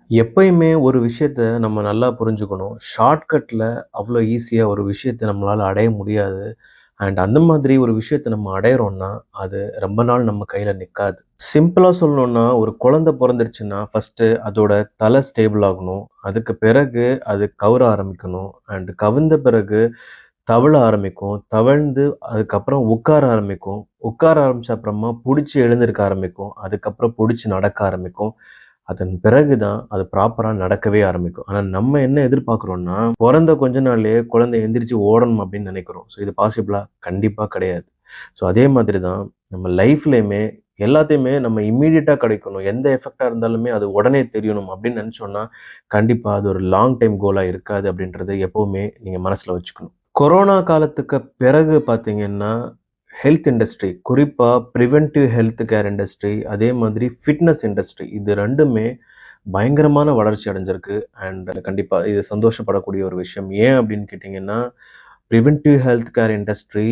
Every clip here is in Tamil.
எப்பயுமே ஒரு விஷயத்த நம்ம நல்லா புரிஞ்சுக்கணும். ஷார்ட்கட்ல அவ்வளோ ஈஸியா ஒரு விஷயத்த நம்மளால அடைய முடியாது. அந்த மாதிரி ஒரு விஷயத்த நம்ம அடையிறோம்னா, அது ரொம்ப நாள் நம்ம கையில நிக்காது. சிம்பிளா சொல்லணும்னா, ஒரு குழந்தை பொறந்துருச்சுன்னா, ஃபர்ஸ்ட்டு அதோட தலை ஸ்டேபிள் ஆகணும். அதுக்கு பிறகு அது கவுர ஆரம்பிக்கணும். கவிழ்ந்த பிறகு தவழ ஆரம்பிக்கும். தவழ்ந்து அதுக்கப்புறம் உட்கார ஆரம்பிக்கும். உட்கார ஆரம்பிச்ச அப்புறமா புடிச்சு எழுந்திருக்க ஆரம்பிக்கும். அதுக்கப்புறம் புடிச்சு நடக்க ஆரம்பிக்கும். அதன் பிறகு தான் அது ப்ராப்பரா நடக்கவே ஆரம்பிக்கும். ஆனா நம்ம என்ன எதிர்பார்க்கிறோம்னா, பொறந்த கொஞ்ச நாள்லயே குழந்தை எந்திரிச்சு ஓடணும் அப்படின்னு நெனைக்கிறோம். இது பாசிபிளா? கண்டிப்பா கிடையாது. அதே மாதிரி தான் நம்ம லைஃப்லயுமே எல்லாத்தையுமே நம்ம இம்மீடியட்டா கிடைக்கணும். எந்த எஃபெக்ட்டா இருந்தாலுமே அது உடனே தெரியணும் அப்படின்னு நெனைச்சோம்னா, கண்டிப்பா அது ஒரு லாங் டைம் கோலா இருக்காது அப்படின்றத எப்பவுமே நீங்க மனசுல வச்சுக்கணும். கொரோனா காலத்துக்கு பிறகு பார்த்தீங்கன்னா, ஹெல்த் இண்டஸ்ட்ரி குறிப்பா பிரிவென்டிவ் ஹெல்த் கேர் இண்டஸ்ட்ரி, அதே மாதிரி ஃபிட்னஸ் இண்டஸ்ட்ரி இது 2மே பயங்கரமான வளர்ச்சி அடைஞ்சிருக்கு. கண்டிப்பா இது சந்தோஷப்படக்கூடிய ஒரு விஷயம். ஏன் அப்படின்னு கேட்டீங்கன்னா, பிரிவென்டிவ் ஹெல்த் கேர் இண்டஸ்ட்ரி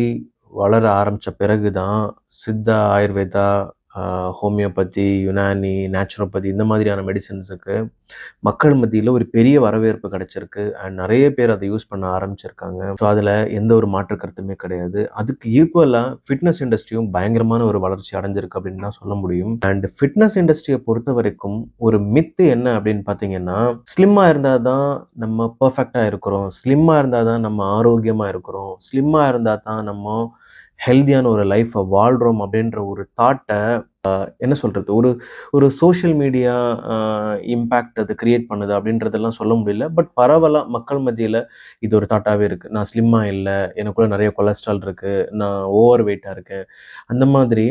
வளர ஆரம்பிச்ச பிறகு தான் சித்தா, ஆயுர்வேதா, அ ஹோமியோபதி, யுனானி, நேச்சுரோபதி இந்த மாதிரியான மெடிசின்ஸுக்கு மக்கள் மத்தியில ஒரு பெரிய வரவேற்பு கிடைச்சிருக்கு. நெறைய பேர் அத யூஸ் பண்ண ஆரம்பிச்சிருக்காங்க. அதுல எந்த ஒரு மாற்று கருத்துமே கிடையாது. அதுக்கு ஈக்குவலா ஃபிட்னஸ் இண்டஸ்ட்ரியும் பயங்கரமான ஒரு வளர்ச்சி அடைஞ்சிருக்கு அப்படின்னு தான் சொல்ல முடியும். ஃபிட்னஸ் இண்டஸ்ட்ரிய பொறுத்தவரைக்கும் ஒரு மித்து என்ன அப்படின்னு பார்த்தீங்கன்னா, ஸ்லிம்மா இருந்தா தான் நம்ம பெர்ஃபெக்ட்டா இருக்கிறோம். ஸ்லிம்மா இருந்தா தான் நம்ம ஆரோக்கியமா இருக்கிறோம். ஸ்லிம்மா இருந்தா தான் நம்ம ஹெல்தியான ஒரு லைஃப வாழ்றோம் அப்படின்ற ஒரு தாட்ட என்ன சொல்றது? ஒரு ஒரு சோசியல் மீடியா அ இம்பாக்ட் அது கிரியேட் பண்ணுது அப்படின்றதெல்லாம் சொல்ல முடியல. பட் பரவலா மக்கள் மத்தியில இது ஒரு தாட்டாவே இருக்கு. நான் ஸ்லிம்மா இல்ல. எனக்குள்ள நெறைய கொலஸ்ட்ரால் இருக்கு. நான் ஓவர் வெயிட்டா இருக்கேன். அந்த மாதிரி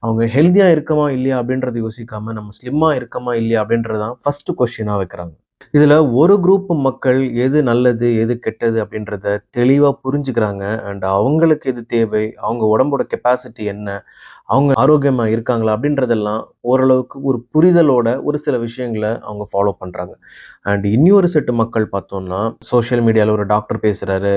அவங்க ஹெல்தியா இருக்கமா? இல்லையா? அப்படின்றத யோசிக்காம நம்ம ஸ்லிம்மா இருக்கமா? இல்லையா? அப்படின்றது தான் ஃபர்ஸ்ட் கொஸ்டினா வைக்கிறாங்க. இதுல ஒரு குரூப் மக்கள் எது நல்லது, எது கெட்டது அப்படின்றத தெளிவா புரிஞ்சுக்கிறாங்க. அவங்களுக்கு எது தேவை? அவங்க உடம்போட கெப்பாசிட்டி என்ன? அவங்க ஆரோக்கியமா இருக்காங்களா? அப்படின்றதெல்லாம் ஓரளவுக்கு ஒரு புரிதலோட ஒரு சில விஷயங்கள அவங்க ஃபாலோ பண்றாங்க. இன்னொரு செட் மக்கள் பார்த்தோம்னா, சோசியல் மீடியால ஒரு டாக்டர் பேசுறாரு.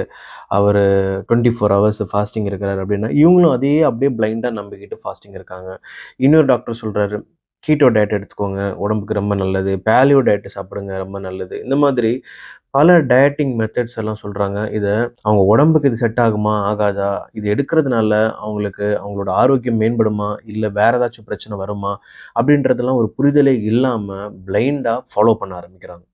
அவரு 24 ஹவர்ஸ் ஃபாஸ்டிங் இருக்கிறாரு அப்படின்னா, இவங்களும் அதே அப்படியே பிளைண்டா நம்பிக்கிட்டு ஃபாஸ்டிங் இருக்காங்க. இன்னொரு டாக்டர் சொல்றாரு, கீட்டோ டயட் எடுத்துக்கோங்க. உடம்புக்கு ரொம்ப நல்லது. பேலியோ டயட் சாப்பிடுங்க. ரொம்ப நல்லது. இந்த மாதிரி பல டயட்டிங் மெத்தட்ஸ் எல்லாம் சொல்றாங்க. அவங்க உடம்புக்கு இது செட் ஆகுமா? ஆகாதா? இது எடுக்கிறதுனால அவங்களோட ஆரோக்கியம் மேம்படுமா? இல்ல வேற ஏதாச்சும் பிரச்சனை வருமா? அப்படின்றதெல்லாம் ஒரு புரிதலே இல்லாம பிளைண்டா ஃபாலோ பண்ண ஆரம்பிக்கிறாங்க.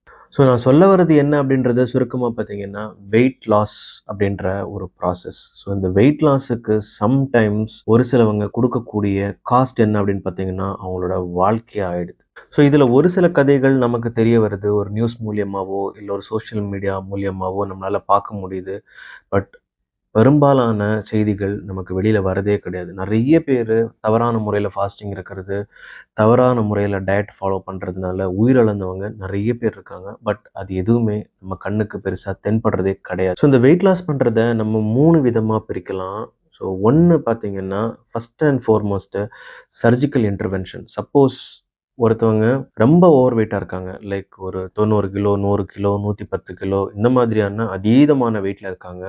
நான் சொல்ல வர்றது என்ன அப்படின்றத சுருக்கமா பார்த்தீங்கன்னா, வெயிட் லாஸ் அப்படின்ற ஒரு ப்ராசஸ். இந்த வெயிட் லாஸுக்கு சம்டைம்ஸ் ஒரு சிலவங்க குடுக்கக்கூடிய காஸ்ட் என்ன அப்படின்னு பார்த்தீங்கன்னா, அவங்களோட வாழ்க்கையே ஆயிடுது. இதுல ஒரு சில கதைகள் நமக்கு தெரிய வருது. ஒரு நியூஸ் மூலியமாவோ, இல்ல ஒரு சோசியல் மீடியா மூலியமாவோ நம்மளால பார்க்க முடியுது. பட் பெரும்பாலான செய்திகள் நமக்கு வெளியில வரதே கிடையாது. நெறைய பேரு தவறான முறையில ஃபாஸ்டிங் இருக்கிறது, தவறான முறையில டயட் ஃபாலோ பண்றதுனால உயிரிழந்தவங்க நெறைய பேர் இருக்காங்க. பட் அது எதுவுமே நம்ம கண்ணுக்கு பெருசா தென்படுறதே கிடையாது. இந்த வெயிட் லாஸ் பண்றத நம்ம 3 விதமா பிரிக்கலாம். 1 பார்த்தீங்கன்னா, first and foremost surgical intervention. Suppose ஒருத்தவங்க ரொம்ப ஓவர் வெயிட்டா இருக்காங்க. லைக் ஒரு 90 கிலோ, 100 கிலோ, 110 கிலோ இந்த மாதிரியான அதீதமான வெயிட்ல இருக்காங்க.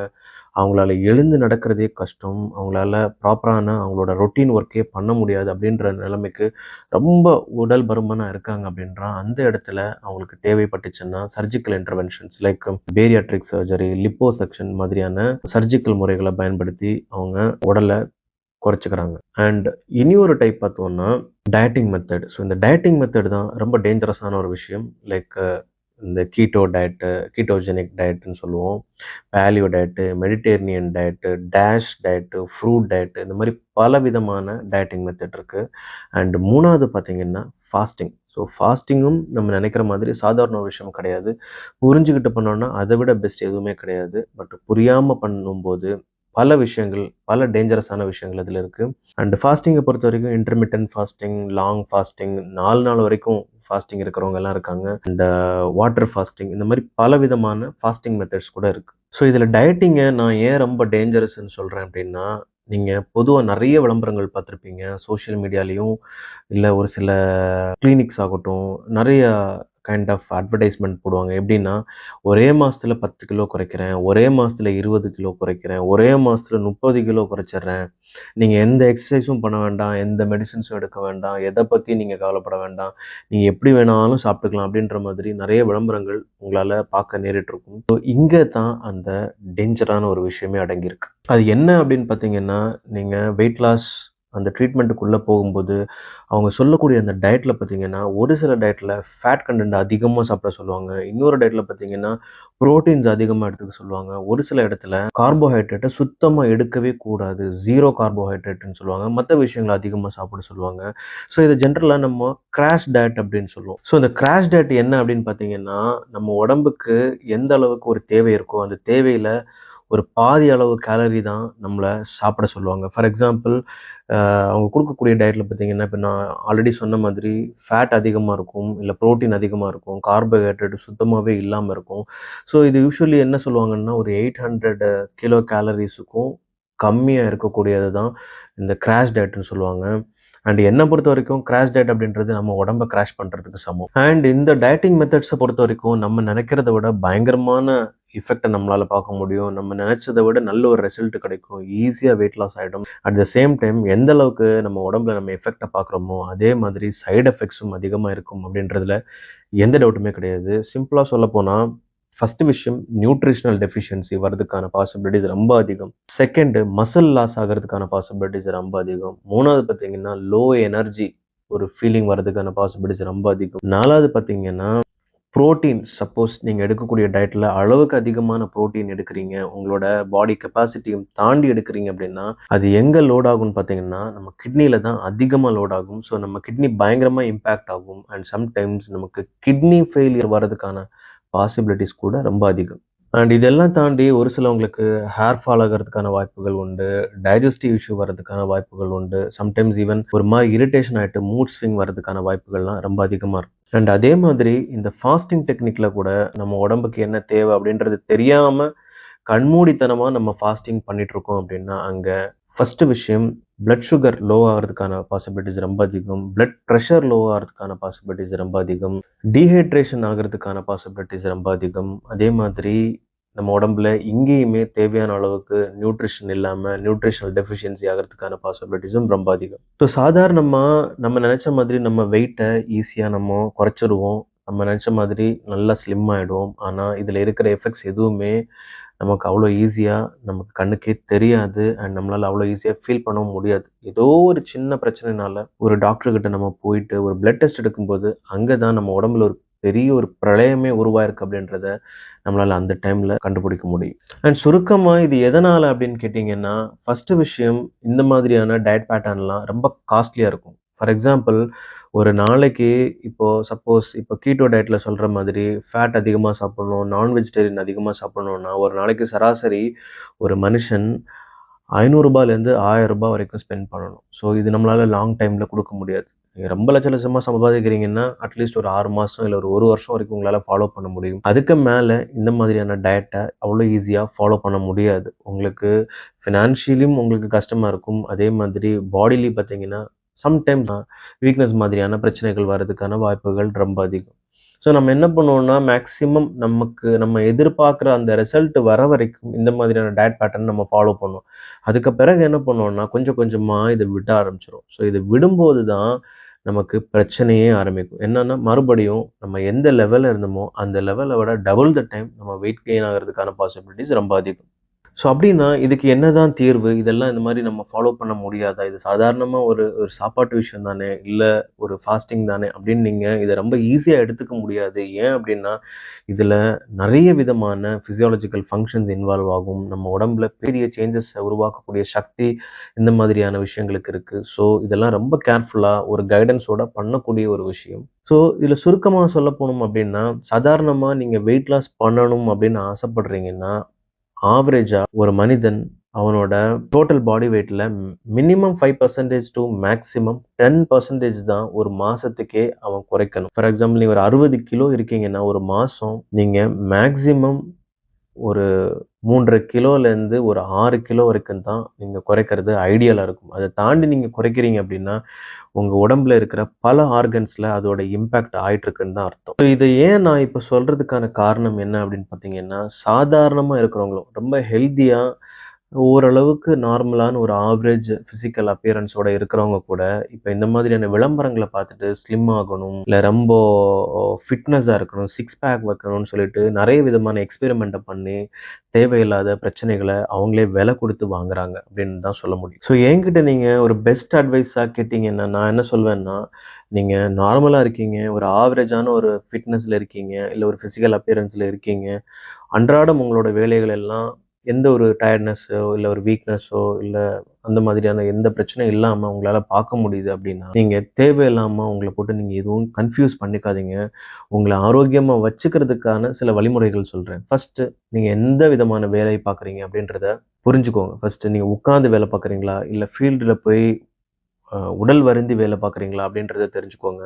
அவங்களால எழுந்து நடக்கிறதே கஷ்டம். அவங்களால ப்ராப்பரான அவங்களோட ரொட்டீன் ஒர்க்கே பண்ண முடியாது அப்படின்ற நிலைமைக்கு ரொம்ப உடல் பருமனா இருக்காங்க அப்படின்றா, அந்த இடத்துல அவங்களுக்கு தேவைப்பட்டுச்சுன்னா surgical interventions like bariatric surgery, liposuction மாதிரியான சர்ஜிக்கல் முறைகள பயன்படுத்தி அவங்க உடல குறைச்சுக்கிறாங்க. இனி ஒரு டைப் பார்த்தோம்னா, டயட்டிங் மெத்தட். இந்த டயட்டிங் மெத்தட் தான் ரொம்ப டேஞ்சரஸான ஒரு விஷயம். லைக் இந்த கீட்டோ டயட்டு, கீட்டோஜெனிக் டயட்டுன்னு சொல்லுவோம். Paleo diet, Mediterranean diet, dash diet, fruit diet இந்த மாரி பலவிதமான டயட்டிங் மெத்தட் இருக்கு. 3வது பார்த்தீங்கன்னா, ஃபாஸ்டிங். ஃபாஸ்டிங்கும் நம்ம நெனைக்கிற மாதிரி சாதாரண ஒரு விஷயம் கிடையாது. புரிஞ்சுகிட்டு பண்ணோம்னா, அத விட பெஸ்ட் எதுவுமே கிடையாது. பட் புரியாம பண்ணும்போது பல விஷயங்கள், பல டேஞ்சரஸான விஷயங்கள் அதில இருக்கு. ஃபாஸ்டிங்க பொறுத்தவரைக்கும் இன்டர்மிட்டன்ட் ஃபாஸ்டிங், லாங் ஃபாஸ்டிங் 4 நாள் வரைக்கும் ஃபாஸ்டிங் இருக்கிறவங்கலாம் இருக்காங்க. வாட்டர் ஃபாஸ்டிங் இந்த மாரி பலவிதமான ஃபாஸ்டிங் மெத்தட்ஸ் கூட இருக்கு. இதில டயட்டிங்க நான் ஏன் ரொம்ப டேஞ்சரஸ்ன்னு சொல்றேன் அப்டின்னா, நீங்க பொதுவா நெறைய விளம்பரங்கள் பார்த்திருப்பீங்க. சோசியல் மீடியாலயும், இல்ல ஒரு சில கிளினிக்ஸ் ஆகட்டும், நெறைய கைண்ட் ஆஃப் அட்வர்டைஸ்மெண்ட் போடுவாங்க. எப்படின்னா, ஒரே மாசத்துல 10 கிலோ குறைக்கிறேன், ஒரே மாசத்துல 20 கிலோ குறைக்கிறேன், ஒரே மாசத்துல 30 கிலோ குறைச்சிடுறேன். நீங்க எந்த எக்ஸர்சைஸும் பண்ண வேண்டாம், எந்த மெடிசின்ஸும் எடுக்க வேண்டாம், எத பத்தியும் நீங்க கவலைப்பட வேண்டாம். நீங்க எப்படி வேணாலும் சாப்பிட்டுக்கலாம் அப்படின்ற மாதிரி நெறைய விளம்பரங்கள் உங்களால பார்க்க நேரிட்டுருக்கும். ஸோ இங்க தான் அந்த டேஞ்சரான ஒரு விஷயமே அடங்கியிருக்கு. அது என்ன அப்படின்னு பார்த்தீங்கன்னா, நீங்க வெயிட் லாஸ் அந்த ட்ரீட்மெண்ட்டுக்குள்ள போகும்போது, அவங்க சொல்லக்கூடிய அந்த டயட்ல பார்த்தீங்கன்னா, ஒரு சில டயட்ல ஃபேட் கன்டென்ட் அதிகமா சாப்பிட சொல்லுவாங்க. இன்னொரு டயட்ல பார்த்தீங்கன்னா, புரோட்டீன்ஸ் அதிகமா எடுத்துக்க சொல்லுவாங்க. ஒரு சில இடத்துல கார்போஹைட்ரேட்ட சுத்தமா எடுக்கவே கூடாது. 0 கார்போஹைட்ரேட்ன்னு சொல்லுவாங்க. மத்த விஷயங்கள அதிகமா சாப்பிட சொல்லுவாங்க. ஸோ இத ஜென்ரலா நம்ம கிராஷ் டயட் அப்படின்னு சொல்லுவோம். ஸோ இந்த கிராஷ் டயட் என்ன அப்படின்னு பார்த்தீங்கன்னா, நம்ம உடம்புக்கு எந்த அளவுக்கு ஒரு தேவை இருக்கோ, அந்த தேவையில ஒரு பாதி அளவு கேலரி தான் நம்மள சாப்பிட சொல்லுவாங்க. ஃபார் எக்ஸாம்பிள் அவங்க குடுக்கக்கூடிய டயட்ல பார்த்தீங்கன்னா, இப்ப நான் ஆல்ரெடி சொன்ன மாதிரி ஃபேட் அதிகமா இருக்கும், இல்ல புரோட்டீன் அதிகமா இருக்கும், கார்போஹைட்ரேட் சுத்தமாவே இல்லாம இருக்கும். ஸோ இது யூசுவலி என்ன சொல்லுவாங்கன்னா, ஒரு 800 கிலோ கேலரீஸுக்கும் கம்மியா இருக்கக்கூடியது தான் இந்த கிராஷ் டயட்ன்னு சொல்லுவாங்க. அண்ட் என்ன பொறுத்தவரைக்கும் கிராஷ் டயட் அப்படின்றது நம்ம உடம்ப கிராஷ் பண்றதுக்கு சமம். அண்ட் இந்த டயட்டிங் மெத்தட்ஸ பொறுத்தவரைக்கும் நம்ம நினைக்கிறத விட பயங்கரமான எஃபெக்ட்ட நம்மளால பார்க்க முடியும். நம்ம நினைச்சத விட நல்ல ஒரு ரிசல்ட் கிடைக்கும். ஈஸியா வெயிட் லாஸ் ஆயிடும். அட் த சேம் டைம் எந்த அளவுக்கு நம்ம உடம்புல நம்ம எஃபெக்ட்ட பார்க்குறோமோ, அதே மாதிரி சைட் எஃபெக்ட்ஸும் அதிகமா இருக்கும் அப்படின்றதுல எந்த டவுட்டுமே கிடையாது. சிம்பிளா சொல்லப்போனா, ஃபர்ஸ்ட் விஷயம் நியூட்ரிஷனல் டெஃபிஷியன்சி வரதுக்கான பாசிபிலிட்டிஸ் ரொம்ப அதிகம். செகண்ட் மசில் லாஸ் ஆகுறதுக்கான பாசிபிலிட்டிஸ் ரொம்ப அதிகம். 3வது பார்த்தீங்கன்னா, லோ எனர்ஜி ஒரு ஃபீலிங் வரதுக்கான பாசிபிலிட்டிஸ் ரொம்ப அதிகம். 4வது பார்த்தீங்கன்னா, புரோட்டீன் சப்போஸ் நீங்க எடுக்கக்கூடிய டயட்ல அளவுக்கு அதிகமான புரோட்டீன் எடுக்கிறீங்க, உங்களோட பாடி கெப்பாசிட்டியும் தாண்டி எடுக்கிறீங்க அப்படின்னா, அது எங்க லோட் ஆகும்னு பார்த்தீங்கன்னா, நம்ம கிட்னில தான் அதிகமா லோட் ஆகும். ஸோ நம்ம கிட்னி பயங்கரமா இம்பாக்ட் ஆகும். அண்ட் சம்டைம்ஸ் நமக்கு கிட்னி ஃபெயிலியர் வரதுக்கான பாசிபிலிட்டிஸ் கூட ரொம்ப அதிகம். அண்ட் இதெல்லாம் தாண்டி ஒரு சிலவங்களுக்கு ஹேர் ஃபால் ஆகுறதுக்கான வாய்ப்புகள் உண்டு. டைஜஸ்டிவ் இஷ்யூ வரதுக்கான வாய்ப்புகள் உண்டு. சம்டைம்ஸ் ஈவன் ஒரு மாரி இரிட்டேஷன் ஆயிட்டு மூட் ஸ்விங் வரதுக்கான வாய்ப்புகள்லாம் ரொம்ப அதிகமா இருக்கும். அண்ட் அதே மாதிரி இந்த ஃபாஸ்டிங் டெக்னிக்ல கூட நம்ம உடம்புக்கு என்ன தேவை அப்படின்றது தெரியாம கண்மூடித்தனமா நம்ம ஃபாஸ்டிங் பண்ணிட்டு இருக்கோம் அப்படின்னா, அங்க ஃபர்ஸ்ட் விஷயம் பிளட் சுகர் லோ ஆகுறதுக்கான பாசிபிலிட்டிஸ் ரொம்ப அதிகம். பிளட் பிரஷர் லோ ஆகுறதுக்கான பாசிபிலிட்டிஸ் ரொம்ப அதிகம். டீஹைட்ரேஷன் ஆகுறதுக்கான பாசிபிலிட்டிஸ் ரொம்ப அதிகம். அதே மாதிரி நம்ம உடம்புல எங்கேயுமே தேவையான அளவுக்கு நியூட்ரிஷன் இல்லாம நியூட்ரிஷனல் டெஃபிஷியன்சி ஆகுறதுக்கான பாசிபிலிட்டிஸும் ரொம்ப அதிகம். ஸோ சாதாரணமா நம்ம நினைச்ச மாதிரி நம்ம வெயிட்டை ஈஸியா நம்ம குறைச்சிருவோம். நம்ம நினைச்ச மாதிரி நல்லா ஸ்லிம் ஆயிடுவோம். ஆனா இதுல இருக்கிற எஃபெக்ட்ஸ் எதுவுமே நமக்கு அவ்வளோ ஈஸியா நமக்கு கண்ணுக்கே தெரியாது. அண்ட் நம்மளால அவ்வளோ ஈஸியா ஃபீல் பண்ணவும் முடியாது. ஏதோ ஒரு சின்ன பிரச்சனைனால ஒரு டாக்டர் கிட்ட நம்ம போயிட்டு ஒரு பிளட் டெஸ்ட் எடுக்கும்போது, அங்க தான் நம்ம உடம்புல ஒரு பெரிய ஒரு பிரளயமே உருவாயிருக்கு அப்படின்றத நம்மளால அந்த டைம்ல கண்டுபிடிக்க முடியும். அண்ட் சுருக்கமா இது எதனால அப்படின்னு கேட்டீங்கன்னா, ஃபர்ஸ்ட் விஷயம் இந்த மாதிரியான டயட் பேட்டர்ன்லாம் ரொம்ப காஸ்ட்லியா இருக்கும். ஃபார் எக்ஸாம்பிள் ஒரு நாளைக்கு இப்போ சப்போஸ் இப்போ கீட்டோ டயட்ல சொல்ற மாதிரி ஃபேட் அதிகமா சாப்பிடணும், நான் வெஜிடேரியன் அதிகமா சாப்பிடணும்னா, ஒரு நாளைக்கு சராசரி ஒரு மனுஷன் ரூ. 500லேருந்து ரூ. 1000 வரைக்கும் ஸ்பெண்ட் பண்ணணும். ஸோ இது நம்மளால லாங் டைம்ல குடுக்க முடியாது. நீங்க ரொம்ப லட்ச லட்சமா சம்பாதிக்கிறீங்கன்னா, அட்லீஸ்ட் ஒரு 6 மாசம் இல்ல ஒரு 1 வருஷம் வரைக்கும் உங்களால ஃபாலோ பண்ண முடியும். அதுக்கு மேல இந்த மாதிரியான டயட்ட அவ்வளோ ஈஸியா ஃபாலோ பண்ண முடியாது. உங்களுக்கு ஃபினான்ஷியலியும் உங்களுக்கு கஷ்டமா இருக்கும். அதே மாதிரி பாடிலி பார்த்தீங்கன்னா, சம்டைம்ஸ் வீக்னஸ் மாதிரியான பிரச்சனைகள் வரதுக்கான வாய்ப்புகள் ரொம்ப அதிகம். ஸோ நம்ம என்ன பண்ணுவோம்னா, மேக்ஸிமம் நமக்கு நம்ம எதிர்பார்க்குற அந்த ரிசல்ட் வர வரைக்கும் இந்த மாதிரியான டயட் பேட்டர்ன் நம்ம ஃபாலோ பண்ணுவோம். அதுக்கு பிறகு என்ன பண்ணுவோம்னா, கொஞ்சம் கொஞ்சமா இத விட ஆரம்பிச்சுருவோம். ஸோ இது விடும்போது தான் நமக்கு பிரச்சனையே ஆரம்பிக்கும். என்னன்னா, மறுபடியும் நம்ம எந்த லெவல்ல இருந்தோமோ, அந்த லெவல விட டபுள் த டைம் நம்ம வெயிட் கெயின் ஆகுறதுக்கான பாசிபிலிட்டீஸ் ரொம்ப அதிகம். ஸோ அப்டின்னா, இதுக்கு என்னதான் தீர்வு? இதெல்லாம் இந்த மாரி நம்ம ஃபாலோ பண்ண முடியாதா? இது சாதாரணமா ஒரு ஒரு சாப்பாட்டு விஷயம் தானே! இல்ல ஒரு ஃபாஸ்டிங் தானே! அப்டின்னு நீங்க இத ரொம்ப ஈஸியா எடுத்துக்க முடியாது. ஏன் அப்டின்னா, இதுல நெறைய விதமான பிசியாலஜிக்கல் ஃபங்ஷன்ஸ் இன்வால்வ் ஆகும். நம்ம உடம்புல பெரிய சேஞ்சஸ உருவாக்கக்கூடிய சக்தி இந்த மாதிரியான விஷயங்களுக்கு இருக்கு. ஸோ இதெல்லாம் ரொம்ப கேர்ஃபுல்லா ஒரு கைடன்ஸோட பண்ணக்கூடிய ஒரு விஷயம். ஸோ இதுல சுருக்கமா சொல்லப்போணும் அப்டின்னா, சாதாரணமா நீங்க வெயிட் லாஸ் பண்ணணும் அப்டின்னு ஆசைப்படுறீங்கன்னா, ஆவரேஜா ஒரு மனிதன் அவனோட டோட்டல் பாடி வெயிட்ல மினிமம் 5% டூ மேக்ஸிமம் 10% தான் ஒரு மாசத்துக்கே அவன் குறைக்கணும். ஃபார் எக்ஸாம்பிள் நீங்க ஒரு 60 கிலோ இருக்கீங்கன்னா, ஒரு மாசம் நீங்க மேக்ஸிமம் ஒரு 3.5 கிலோலேருந்து ஒரு 6 கிலோ வரைக்கும் தான் நீங்க குறைக்கிறது ஐடியலா இருக்கும். அத தாண்டி நீங்க குறைக்கிறீங்க அப்படின்னா, உங்க உடம்புல இருக்கிற பல ஆர்கன்ஸ்ல அதோட இம்பாக்ட் ஆயிட்டுருக்குன்னு தான் அர்த்தம். இத ஏன் நான் இப்ப சொல்றதுக்கான காரணம் என்ன அப்படின்னு பார்த்தீங்கன்னா, சாதாரணமா இருக்கிறவங்களும் ரொம்ப ஹெல்த்தியா ஓரளவுக்கு நார்மலான ஒரு ஆவரேஜ் பிசிக்கல் அப்பியரன்ஸோட இருக்கிறவங்க கூட, இப்ப இந்த மாதிரியான விளம்பரங்கள பார்த்துட்டு ஸ்லிம் ஆகணும், இல்ல ரொம்ப ஃபிட்னஸா இருக்கணும், சிக்ஸ் பேக் வைக்கணும்னு சொல்லிட்டு நெறைய விதமான எக்ஸ்பெரிமெண்ட்ட பண்ணி, தேவையில்லாத பிரச்சனைகள அவங்களே விலை குடுத்து வாங்குறாங்க அப்படின்னு தான் சொல்ல முடியும். ஸோ என்கிட்ட நீங்க ஒரு பெஸ்ட் அட்வைஸா கேட்டீங்கன்னா, நான் என்ன சொல்வேன்னா, நீங்க நார்மலா இருக்கீங்க, ஒரு ஆவரேஜான ஒரு ஃபிட்னஸ்ல இருக்கீங்க, இல்ல ஒரு பிசிக்கல் அப்பியரன்ஸ்ல இருக்கீங்க. அன்றாடம் உங்களோட வேலைகள் எல்லாம் எந்த ஒரு டயர்ட்னஸோ, இல்ல ஒரு வீக்னஸோ, இல்ல அந்த மாதிரியான எந்த பிரச்சனையும் இல்லாம உங்களால பார்க்க முடியுது அப்படின்னா, நீங்க தேவையில்லாம உங்கள போட்டு நீங்க எதுவும் கன்ஃப்யூஸ் பண்ணிக்காதீங்க. உங்கள ஆரோக்கியமா வச்சுக்கிறதுக்கான சில வழிமுறைகள் சொல்றேன். ஃபர்ஸ்ட்டு நீங்க எந்த விதமான வேலை பார்க்குறீங்க அப்படின்றத புரிஞ்சுக்கோங்க. ஃபர்ஸ்ட்டு நீங்க உட்கார்ந்து வேலை பார்க்குறீங்களா? இல்ல ஃபீல்டுல போய் உடல் வருந்தி வேலை பார்க்குறீங்களா? அப்படின்றத தெரிஞ்சுக்கோங்க.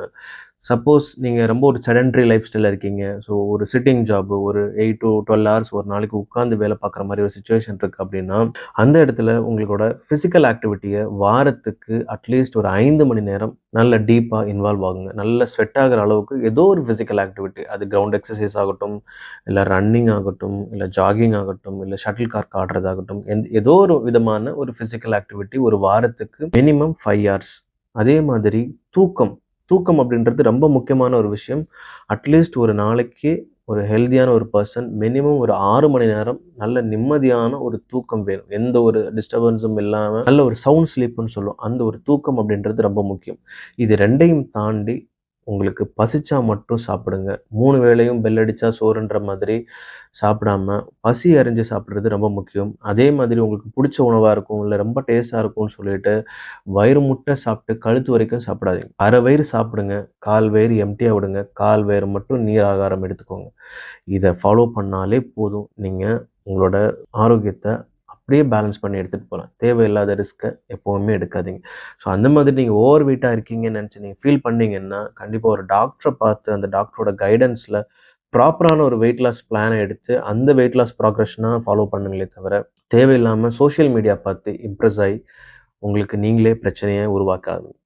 சப்போஸ் நீங்க ரொம்ப ஒரு செடன்டரி லைஃப் ஸ்டைல்ல இருக்கீங்க. ஸோ ஒரு சிட்டிங் ஜாப் ஒரு 8 டூ 12 ஹவர்ஸ் ஒரு நாளைக்கு உட்கார்ந்து வேலை பார்க்குற மாரி ஒரு சிச்சுவேஷன் இருக்கு அப்படின்னா, அந்த இடத்துல உங்களோட பிசிக்கல் ஆக்டிவிட்டிய வாரத்துக்கு அட்லீஸ்ட் ஒரு 5 மணி நேரம் நல்ல டீப்பா இன்வால்வ் ஆகுங்க. நல்ல ஸ்வெட் ஆகுற அளவுக்கு ஏதோ ஒரு பிசிக்கல் ஆக்டிவிட்டி. அது கிரவுண்ட் எக்சர்சைஸ் ஆகட்டும், இல்ல ரன்னிங் ஆகட்டும், இல்ல ஜாகிங் ஆகட்டும், இல்ல ஷட்டில் கார்க் ஆடுறதாகட்டும், ஏதோ ஒரு விதமான ஒரு பிசிக்கல் ஆக்டிவிட்டி ஒரு வாரத்துக்கு மினிமம் 5 ஹார்ஸ். அதே மாதிரி தூக்கம். தூக்கம் அப்படின்றது ரொம்ப முக்கியமான ஒரு விஷயம். அட்லீஸ்ட் ஒரு நாளைக்கு ஒரு ஹெல்தியான ஒரு பெர்சன் மினிமம் ஒரு 6 மணி நேரம் நல்ல நிம்மதியான ஒரு தூக்கம் வேணும். எந்த ஒரு டிஸ்டர்பன்ஸும் இல்லாம நல்ல ஒரு சவுண்ட் ஸ்லீப்ன்னு சொல்லுவோம். அந்த ஒரு தூக்கம் அப்படின்றது ரொம்ப முக்கியம். இது 2யும் தாண்டி உங்களுக்கு பசிச்சா மட்டும் சாப்பிடுங்க. 3 வேளையும் பெல் அடிச்சா சோறுன்ற மாதிரி சாப்பிடாம, பசி அறிஞ்சு சாப்பிடுறது ரொம்ப முக்கியம். அதே மாதிரி உங்களுக்கு புடிச்ச உணவா இருக்கும், இல்ல ரொம்ப டேஸ்ட்டா இருக்கும்னு சொல்லிட்டு வயிறு முட்ட சாப்பிட்டு கழுத்து வரைக்கும் சாப்பிடாதீங்க. அரை வயிறு சாப்பிடுங்க. 1/4 வயிறு எம்ப்டியா விடுங்க. 1/4 வயிறு மட்டும் நீர் ஆகாரம் எடுத்துக்கோங்க. இத ஃபாலோ பண்ணாலே போதும். நீங்க உங்களோட ஆரோக்கியத்த அப்படியே பேலன்ஸ் பண்ணி எடுத்துட்டு போலாம். தேவையில்லாத ரிஸ்க்க எப்பவுமே எடுக்காதீங்க. ஸோ அந்த மாதிரி நீங்க ஓவர் வெயிட்டா இருக்கீங்கன்னு நெனச்சு நீங்க ஃபீல் பண்ணீங்கன்னா, கண்டிப்பா ஒரு டாக்டர பார்த்து அந்த டாக்டரோட கைடன்ஸ்ல ப்ராப்பரான ஒரு வெயிட் லாஸ் பிளான எடுத்து, அந்த வெயிட் லாஸ் ப்ராக்ரஷனா ஃபாலோ பண்ணுங்களே தவிர, தேவையில்லாம சோசியல் மீடியா பார்த்து இம்ப்ரெஸ் ஆயி உங்களுக்கு நீங்களே பிரச்சனைய உருவாக்காதீங்க.